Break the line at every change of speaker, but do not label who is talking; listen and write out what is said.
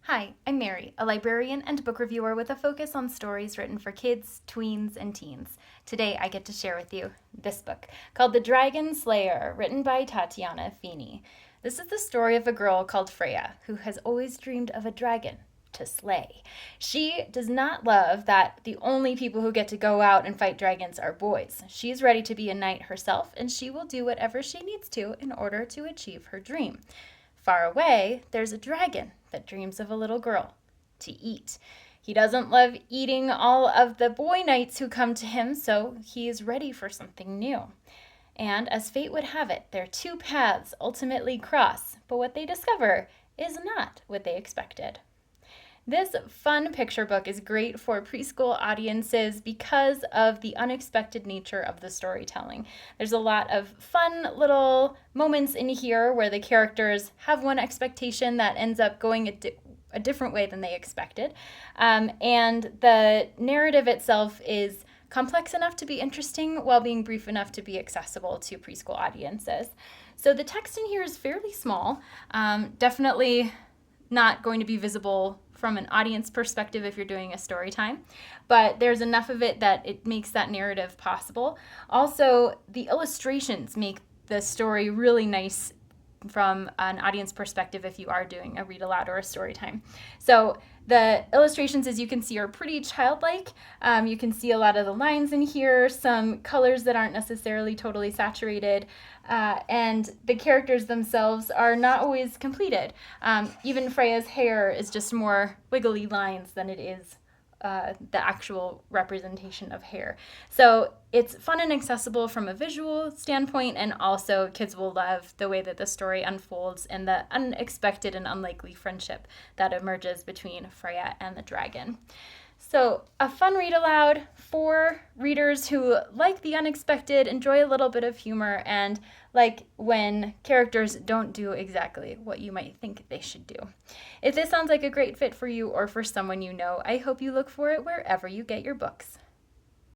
Hi, I'm Mary, a librarian and book reviewer with a focus on stories written for kids, tweens, and teens. Today I get to share with you this book called The Dragon Slayer, written by Tatiana Feeney. This is the story of a girl called Freya who has always dreamed of a dragon to slay. She does not love that the only people who get to go out and fight dragons are boys. She's ready to be a knight herself, and she will do whatever she needs to in order to achieve her dream. Far away, there's a dragon that dreams of a little girl to eat. He doesn't love eating all of the boy knights who come to him, so he is ready for something new. And as fate would have it, their two paths ultimately cross, but what they discover is not what they expected. This fun picture book is great for preschool audiences because of the unexpected nature of the storytelling. There's a lot of fun little moments in here where the characters have one expectation that ends up going a different way than they expected. And the narrative itself is complex enough to be interesting while being brief enough to be accessible to preschool audiences. So the text in here is fairly small, definitely not going to be visible from an audience perspective if you're doing a story time, but there's enough of it that it makes that narrative possible. Also, the illustrations make the story really nice from an audience perspective if you are doing a read aloud or a story time. So the illustrations, as you can see, are pretty childlike. You can see a lot of the lines in here, some colors that aren't necessarily totally saturated, and the characters themselves are not always completed. Even Freya's hair is just more wiggly lines than it is the actual representation of hair. So it's fun and accessible from a visual standpoint, and also kids will love the way that the story unfolds and the unexpected and unlikely friendship that emerges between Freya and the dragon. So, a fun read aloud for readers who like the unexpected, enjoy a little bit of humor, and like when characters don't do exactly what you might think they should do. If this sounds like a great fit for you or for someone you know, I hope you look for it wherever you get your books.